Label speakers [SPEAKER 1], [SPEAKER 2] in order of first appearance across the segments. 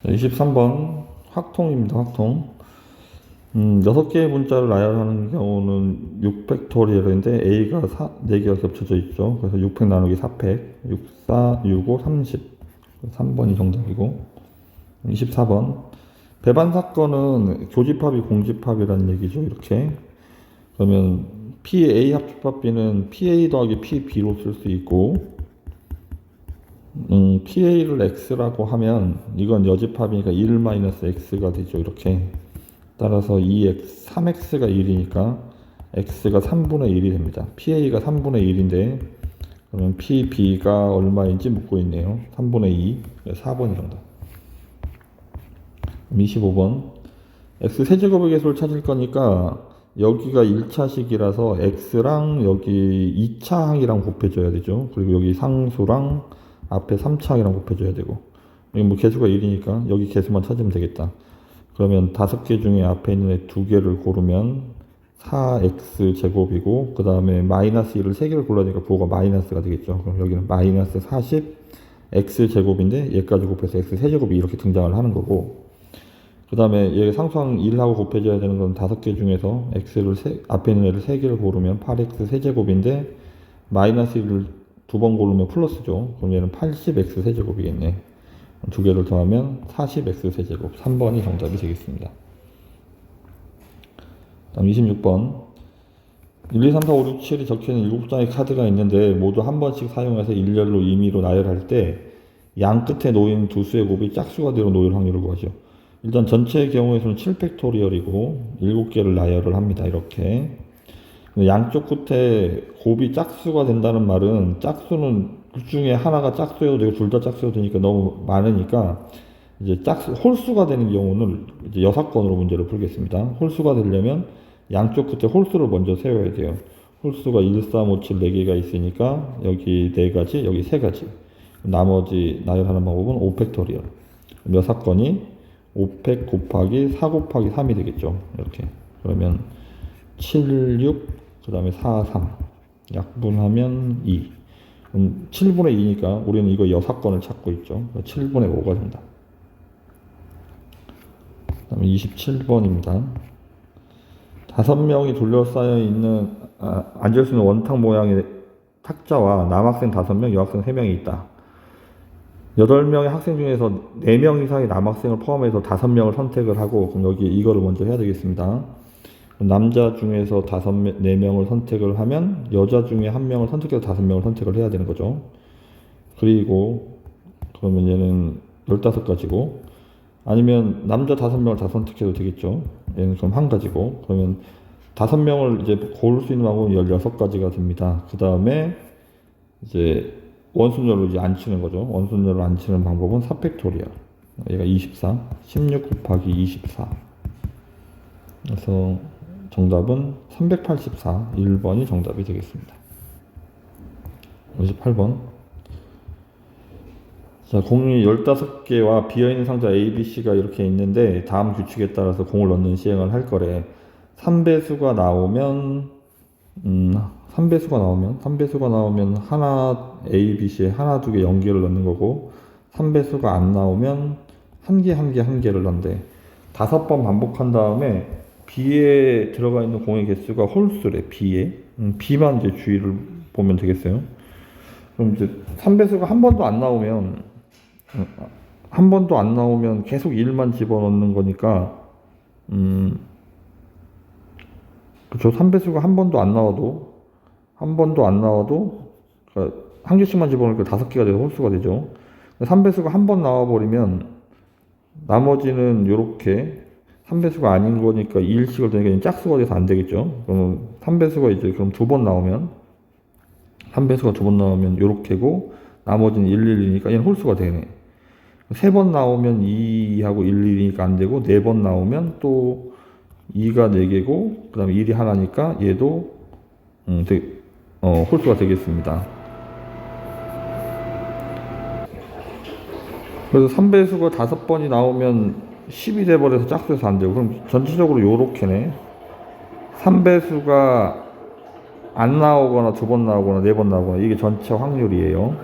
[SPEAKER 1] 23번 확통입니다. 확통. 6개의 문자를 나열하는 경우는 6팩토리얼인데 A가 4개가 겹쳐져 있죠. 그래서 6팩 나누기 4팩, 6, 4, 6, 5, 30. 3번이 정답이고. 24번. 배반 사건은 교집합이 공집합이라는 얘기죠. 이렇게. 그러면 PA 합집합 B는 PA 더하기 PB로 쓸 수 있고, PA를 X라고 하면 이건 여집합이니까 1-X가 되죠. 이렇게. 따라서 2X, 3X가 1이니까 X가 3분의 1이 됩니다. PA가 3분의 1인데 그러면 PB가 얼마인지 묻고 있네요. 3분의 2, 4번이 정답. 25번. X 세제곱의 개수를 찾을 거니까 여기가 1차식이라서 X랑 여기 2차 항이랑 곱해줘야 되죠. 그리고 여기 상수랑 앞에 3차 항이랑 곱해줘야 되고, 여기 뭐 개수가 1이니까 여기 개수만 찾으면 되겠다. 그러면 5개 중에 앞에 있는 애 2개를 고르면 4x 제곱이고, 그 다음에 마이너스 1을 3개를 골라야 되니까 부호가 마이너스가 되겠죠. 그럼 여기는 마이너스 40 x 제곱인데 얘까지 곱해서 x 세제곱이 이렇게 등장을 하는 거고, 그 다음에 얘 상수항 1하고 곱해줘야 되는 건 5개 중에서 x를 앞에 있는 애를 3개를 고르면 8x 세제곱인데 마이너스 1을 2번 고르면 플러스죠. 그럼 얘는 80x 세제곱이겠네. 2개를 더하면 40x 세제곱. 3번이 정답이 되겠습니다. 다음 26번. 1, 2, 3, 4, 5, 6, 7이 적혀있는 7장의 카드가 있는데 모두 한 번씩 사용해서 일렬로 임의로 나열할 때 양 끝에 놓인 두 수의 곱이 짝수가 되어 놓일 확률을 구하죠. 일단 전체의 경우에서는 7팩토리얼이고 7개를 나열을 합니다. 이렇게. 양쪽 끝에 곱이 짝수가 된다는 말은 짝수는 둘 중에 하나가 짝수여도 되고 둘 다 짝수여도 되니까 너무 많으니까 이제 홀수가 되는 경우는 이제 6건으로 문제를 풀겠습니다. 홀수가 되려면 양쪽 끝에 홀수를 먼저 세워야 돼요. 홀수가 1, 3, 5, 7, 4개가 있으니까 여기 4가지, 여기 3가지. 나머지 나열하는 방법은 5팩토리얼. 6건이 5팩 곱하기 4 곱하기 3이 되겠죠. 이렇게. 그러면 7, 6, 그 다음에 4, 3. 약분하면 2. 그럼 7분의 2니까 우리는 이거 6건을 찾고 있죠. 7분의 5가 된다. 그 다음에 27번입니다. 5명이 둘러싸여 있는, 앉을 수 있는 원탁 모양의 탁자와 남학생 5명, 여학생 3명이 있다. 8명의 학생 중에서 4명 이상의 남학생을 포함해서 5명을 선택을 하고, 그럼 여기 이거를 먼저 해야 되겠습니다. 남자 중에서 4명을 선택을 하면 여자 중에 1명을 선택해서 5명을 선택을 해야 되는 거죠. 그리고 그러면 얘는 15가지고, 아니면 남자 5명을 다 선택해도 되겠죠. 얘는 그럼 1가지고, 그러면 5명을 이제 고를 수 있는 방법은 16가지가 됩니다. 그 다음에 이제 원순열로 이제 안 치는 거죠. 원순열로 안 치는 방법은 4팩토리얼. 얘가 24, 16 곱하기 24. 그래서 정답은 384, 1번이 정답이 되겠습니다. 58번. 자, 공이 15개와 비어있는 상자 A, B, C가 이렇게 있는데 다음 규칙에 따라서 공을 넣는 시행을 할 거래. 3배수가 나오면 3배수가 나오면 하나 A, B, C에 하나, 두 개 연계를 넣는 거고, 3배수가 안 나오면 한 개를 넣는데 5번 반복한 다음에 B에 들어가 있는 공의 개수가 홀수래. B에. B만 이제 주의를 보면 되겠어요. 그럼 이제 3배수가 한 번도 안 나오면 계속 1만 집어넣는 거니까, 그쵸. 3배수가 한 번도 안 나와도, 그러니까 한 개씩만 집어넣으니까 5개가 돼서 홀수가 되죠. 3배수가 한 번 나와버리면 나머지는 요렇게 3배수가 아닌 거니까 2일씩을 되니까 짝수가 돼서 안 되겠죠. 그러면 3배수가 이제 그럼 2번 나오면, 3배수가 2번 나오면 요렇게고, 나머지는 1, 1이니까 얘는 홀수가 되네. 3번 나오면 2하고 1, 1이니까 안 되고, 4번 나오면 또 2가 4개고, 그 다음에 1이 하나니까 얘도 홀수가 되겠습니다. 그래서 3배수가 5번이 나오면 10이 돼버려서 짝수에서 안 되고, 그럼 전체적으로 요렇게네. 3배수가 안 나오거나 2번 나오거나 4번 나오거나 이게 전체 확률이에요.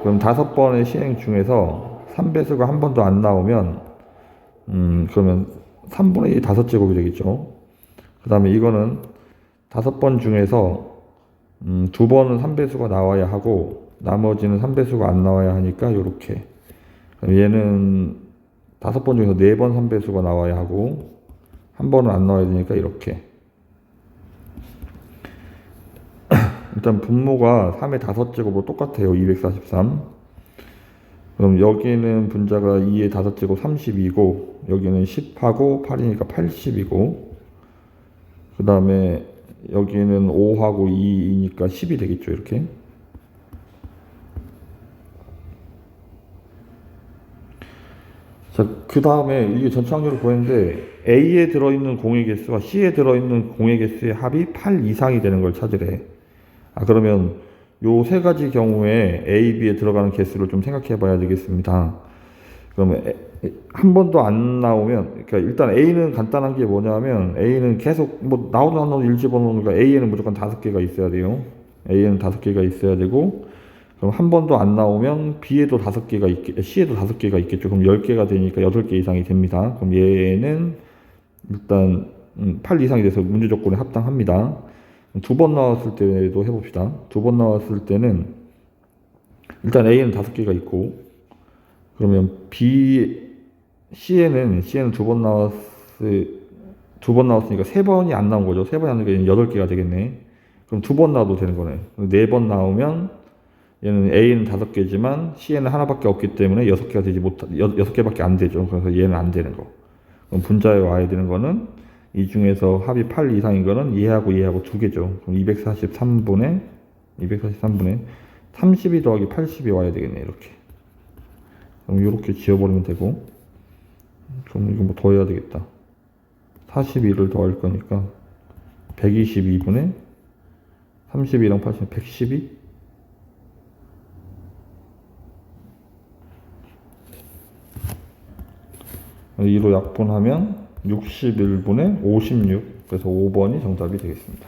[SPEAKER 1] 그럼 5번의 시행 중에서 3배수가 한 번도 안 나오면 그러면 3분의 2 5제곱이 되겠죠. 그 다음에 이거는 5번 중에서 2번은 3배수가 나와야 하고 나머지는 3배수가 안 나와야 하니까 요렇게. 얘는 5번 중에서 4번 3배수가 나와야 하고 한 번은 안 나와야 되니까 이렇게. 일단 분모가 3의 5제곱으로 똑같아요. 243. 그럼 여기는 분자가 2의 5제곱 32고 여기는 10하고 8이니까 80이고 그 다음에 여기는 5하고 2이니까 10이 되겠죠. 이렇게. 자, 그 다음에 이게 전체 확률을 구했는데 A에 들어있는 공의 개수와 C에 들어있는 공의 개수의 합이 8 이상이 되는 걸 찾으래. 그러면 요 세 가지 경우에 A, B에 들어가는 개수를 좀 생각해 봐야 되겠습니다. 그러면 한 번도 안 나오면, 그러니까 일단 A는 간단한 게 뭐냐면 A는 계속 뭐 나오도 안 나오도 1 집어넣으니까 A에는 무조건 5개가 있어야 돼요. A에는 5개가 있어야 되고, 그럼 한 번도 안 나오면 B에도 5개가 C에도 5개가 있겠죠. 그럼 10개가 되니까 8개 이상이 됩니다. 그럼 얘는 일단 8 이상이 돼서 문제 조건에 합당합니다. 2번 나왔을 때도 해봅시다. 2번 나왔을 때는 일단 A는 5개가 있고 그러면 C에는 2번 나왔으니까 3번이 안 나온 거죠. 3번이 안 나오니까 8개가 되겠네. 그럼 2번 나와도 되는 거네. 4번 나오면 얘는 A는 5개지만 C에는 하나밖에 없기 때문에 6개가 되지 6개밖에 안 되죠. 그래서 얘는 안 되는 거. 그럼 분자에 와야 되는 거는 이 중에서 합이 8 이상인 거는 얘하고 2개죠. 그럼 243분의 32 더하기 80이 와야 되겠네. 이렇게. 그럼 이렇게 지워버리면 되고. 그럼 이거 뭐 더 해야 되겠다. 42를 더할 거니까 122분의 32랑 80, 112? 이로 약분하면 61분의 56. 그래서 5번이 정답이 되겠습니다.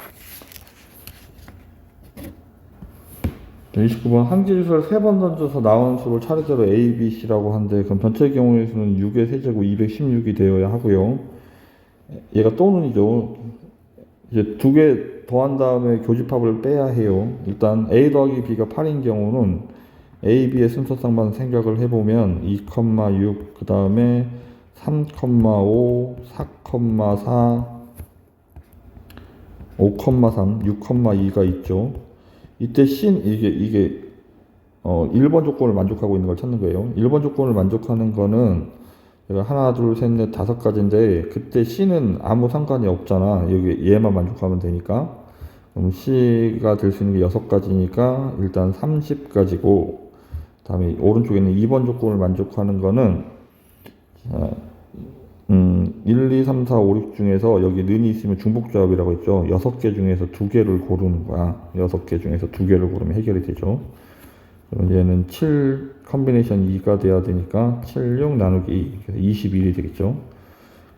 [SPEAKER 1] 29번 한지수를 3번 던져서 나온 수를 차례대로 A, B, C라고 하는데 그럼 전체 경우의 수는 6의 세제곱 216이 되어야 하고요. 얘가 또는이죠. 이제 2개 더한 다음에 교집합을 빼야 해요. 일단 A 더하기 B가 8인 경우는 A, B의 순서상만 생각을 해보면 2,6 그 다음에 3,5 4,4 5,3 6,2가 있죠. 이때 이게 1번 조건을 만족하고 있는 걸 찾는 거예요. 1번 조건을 만족하는 거는 하나, 둘, 셋, 넷, 5가지인데 그때 C는 아무 상관이 없잖아. 여기 얘만 만족하면 되니까. 그럼 C가 될 수 있는 게 6가지니까 일단 30가지고 다음에 오른쪽에는 2번 조건을 만족하는 거는 1, 2, 3, 4, 5, 6 중에서 여기 는이 있으면 중복조합이라고 했죠. 6개 중에서 2개를 고르는 거야. 6개 중에서 2개를 고르면 해결이 되죠. 그럼 얘는 7 컨비네이션 2가 돼야 되니까 7, 6 나누기 2. 그래서 21이 되겠죠.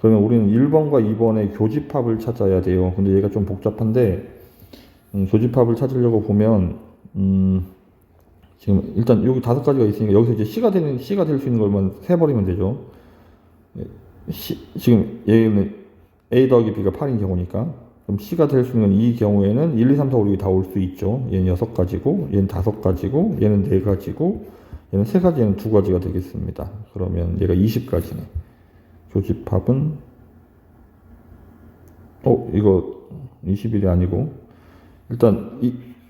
[SPEAKER 1] 그러면 우리는 1번과 2번의 교집합을 찾아야 돼요. 근데 얘가 좀 복잡한데, 교집합을 찾으려고 보면, 지금 일단 여기 5가지가 있으니까 여기서 이제 C가 될 수 있는 걸만 세버리면 되죠. 지금 얘는 A 더하기 B가 8인 경우니까 그럼 C가 될 수 있는 이 경우에는 1, 2, 3, 4, 5, 6이 다 올 수 있죠. 얘는 6가지고 얘는 5가지고 얘는 4가지고 얘는 3가지 얘는 2가지가 되겠습니다. 그러면 얘가 20가지네. 교집합은 이거 21이 아니고 일단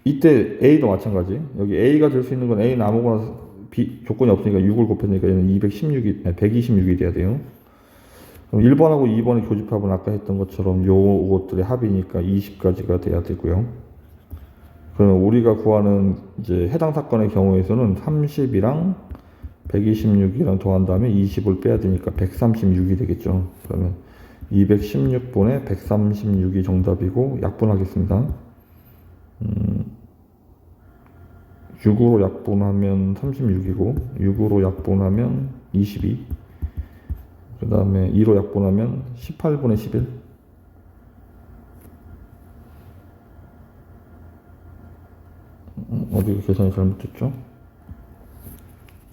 [SPEAKER 1] 이때 A도 마찬가지. 여기 A가 될 수 있는 건 A는 아무거나 B 조건이 없으니까 6을 곱했으니까 얘는 126이 돼야 돼요. 그럼 1번하고 2번의 교집합은 아까 했던 것처럼 요것들의 합이니까 20가지가 돼야 되고요. 그러면 우리가 구하는 이제 해당 사건의 경우에서는 30이랑 126이랑 더한 다음에 20을 빼야 되니까 136이 되겠죠. 그러면 216분의 136이 정답이고 약분하겠습니다. 6으로 약분하면 36이고 6으로 약분하면 22. 그 다음에 2로 약분하면 18분의 11. 어디 계산이 잘못됐죠?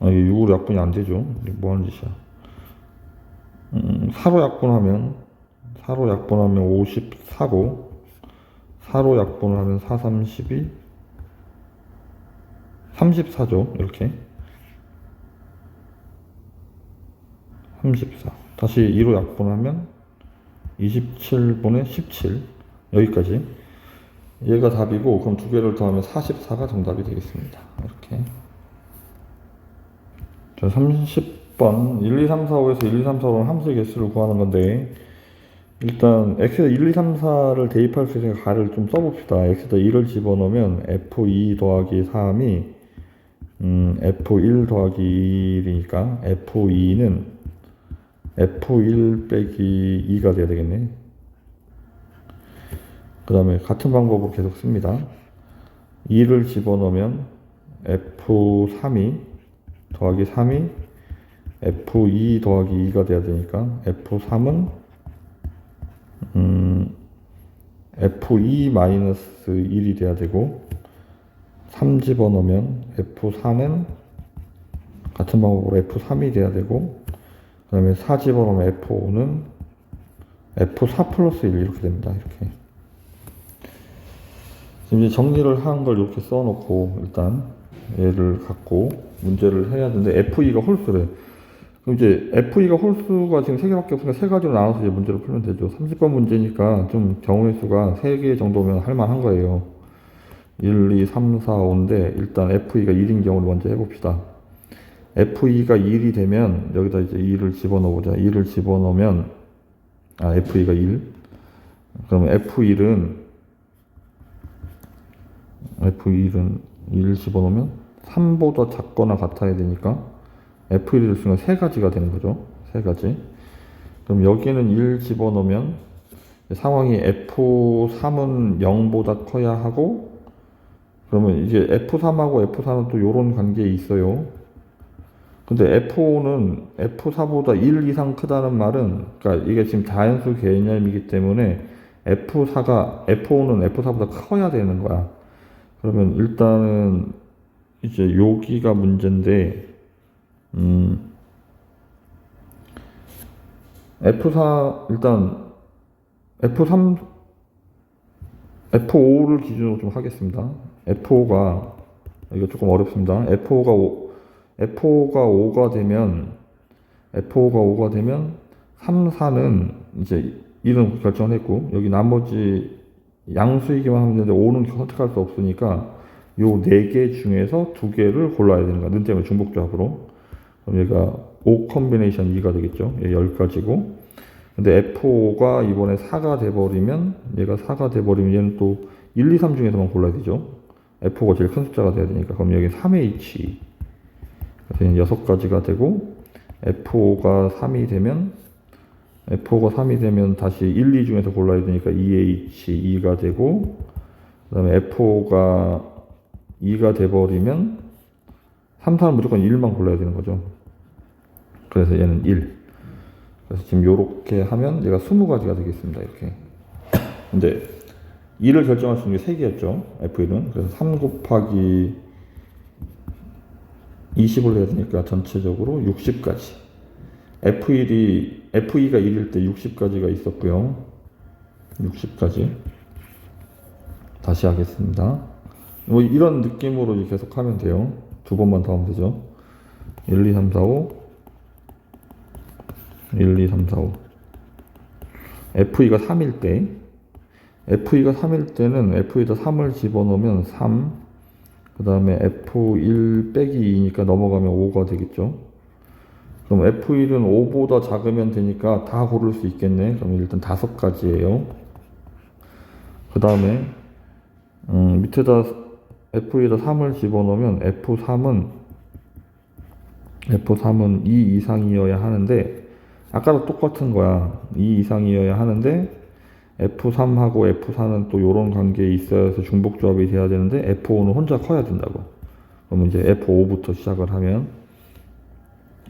[SPEAKER 1] 아, 이게 6으로 약분이 안 되죠. 이게 뭐 하는 짓이야. 4로 약분하면 54고 4로 약분을 하면 4, 3, 12 34죠. 이렇게 34 다시 2로 약분하면 27분의 17 여기까지 얘가 답이고 그럼 두 개를 더하면 44가 정답이 되겠습니다. 이렇게 자 30번 1, 2, 3, 4, 5에서 1, 2, 3, 4, 5는 함수의 개수를 구하는 건데 일단 x에다 1, 2, 3, 4를 대입할 수 있으니까 가를 좀 써봅시다. x에다 2를 집어넣으면 f2 더하기 3이 f1 더하기 1이니까 f2는 f1 빼기 2가 돼야 되겠네. 그 다음에 같은 방법으로 계속 씁니다. 2를 집어넣으면 f3이 더하기 3이 f2 더하기 2가 돼야 되니까 f3은 f2 마이너스 1이 돼야 되고 3 집어넣으면 f4는 같은 방법으로 f3이 돼야 되고 그 다음에 4 집어넣으면 f5는 f4 플러스 1 이렇게 됩니다. 이렇게 지금 이제 정리를 한 걸 이렇게 써놓고 일단 얘를 갖고 문제를 해야 되는데 f2가 홀수래. 그럼 이제 f2가 홀수가 지금 3개밖에 없으니까 3가지로 나눠서 이제 문제를 풀면 되죠. 30번 문제니까 좀 경우의 수가 3개 정도면 할만한 거예요. 1, 2, 3, 4, 5인데 일단 f2가 1인 경우를 먼저 해봅시다. f2가 1이 되면 여기다 이제 2를 집어넣어보자. 2를 집어넣으면 f2가 1 그러면 f1은 1을 집어넣으면 3보다 작거나 같아야 되니까 f1을 쓰면 3가지가 되는 거죠. 3가지. 그럼 여기는 1 집어넣으면 상황이 f3은 0보다 커야 하고 그러면 이제 f3하고 f4는 또 요런 관계에 있어요. 근데 f5는 f4보다 1 이상 크다는 말은 그러니까 이게 지금 자연수 개념이기 때문에 f4는 f4보다 커야 되는 거야. 그러면 일단은 이제 여기가 문제인데 F4 일단 F5를 기준으로 좀 하겠습니다. F5가 이거 조금 어렵습니다. F5가 5가 되면 3, 4는 이제 1은 결정했고 여기 나머지 양수이기만 하면 되는데 5는 선택할 수 없으니까 요 4개 중에서 2개를 골라야 되는 거야. 는 때문에 중복조합으로. 그럼 얘가 5 컨비네이션 2가 되겠죠. 얘 10가지고. 근데 F5가 이번에 4가 돼버리면 얘가 4가 돼버리면 얘는 또 1, 2, 3 중에서만 골라야 되죠. F5가 제일 큰 숫자가 돼야 되니까. 그럼 여기 3H. 그래서 얘는 6가지가 되고 F5가 3이 되면 다시 1, 2 중에서 골라야 되니까 2H, 2가 되고 그 다음에 F5가 2가 돼버리면 3, 4는 무조건 1만 골라야 되는 거죠. 그래서 얘는 1. 그래서 지금 요렇게 하면 얘가 20가지가 되겠습니다. 이렇게. 근데 2를 결정할 수 있는 게 3개였죠. F1은. 그래서 3 곱하기 20을 해야 되니까 전체적으로 60가지. F2가 1일 때 60가지가 있었고요. 60가지. 다시 하겠습니다. 뭐 이런 느낌으로 계속 하면 돼요. 2번만 더 하면 되죠. 1, 2, 3, 4, 5 1, 2, 3, 4, 5 F2가 3일 때는 F2에다 3을 집어넣으면 3 그 다음에 F1 빼기 2니까 넘어가면 5가 되겠죠. 그럼 F1은 5보다 작으면 되니까 다 고를 수 있겠네. 그럼 일단 5가지예요. 그 다음에 밑에다 F2에다 3을 집어넣으면 F3은 2 이상이어야 하는데 아까도 똑같은 거야. 2 이상이어야 하는데 F3하고 F4는 또 요런 관계에 있어야 해서 중복조합이 돼야 되는데 F5는 혼자 커야 된다고. 그러면 이제 F5부터 시작을 하면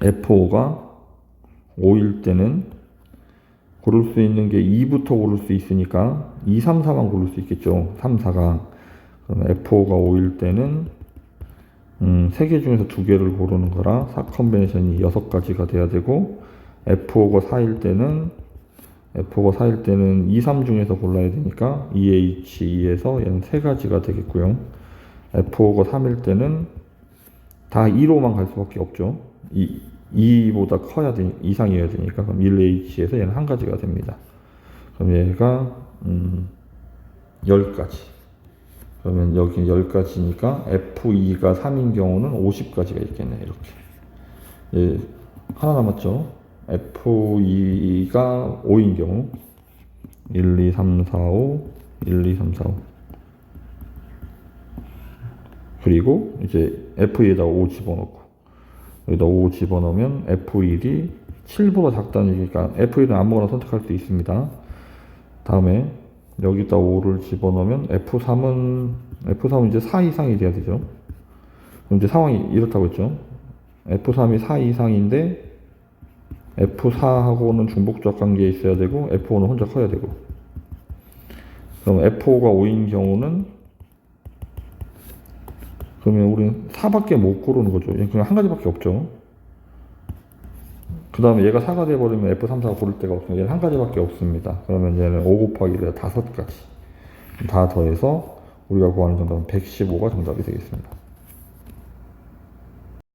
[SPEAKER 1] F5가 5일 때는 고를 수 있는 게 2부터 고를 수 있으니까 2, 3, 4만 고를 수 있겠죠. 3, 4가. 그럼 F5가 5일 때는 3개 중에서 2개를 고르는 거라 사 컨벤션이 6가지가 돼야 되고 F5가 4일 때는 2, 3 중에서 골라야 되니까 EH, E에서 얘는 3가지가 되겠고요. F5가 3일 때는 다 2로만 갈 수밖에 없죠. 2보다 커야 되, 이상이어야 되니까 그럼 1H에서 얘는 1가지가 됩니다. 그럼 얘가 10가지. 그러면 여기 10가지니까 F2가 3인 경우는 50가지가 있겠네. 이렇게. 예, 하나 남았죠. F2가 5인 경우 1, 2, 3, 4, 5 1, 2, 3, 4, 5 그리고 이제 F2에다가 5 집어넣고 여기다 5 집어넣으면 F1이 7보다 작다는 얘기니까 F1은 아무거나 선택할 수 있습니다. 다음에 여기다 5를 집어넣으면 F3은 이제 4 이상이 돼야 되죠. 그럼 이제 상황이 이렇다고 했죠. F3이 4 이상인데 F4하고는 중복적 관계에 있어야 되고 F5는 혼자 커야 되고 그럼 F5가 5인 경우는 그러면 우리는 4밖에 못 고르는 거죠. 그냥 1가지밖에 없죠. 그 다음에 얘가 4가 돼버리면 F3, 4 고를 데가 없으면 얘는 1가지밖에 없습니다. 그러면 얘는 5 곱하기 5가지 다 더해서 우리가 구하는 정답은 115가 정답이 되겠습니다.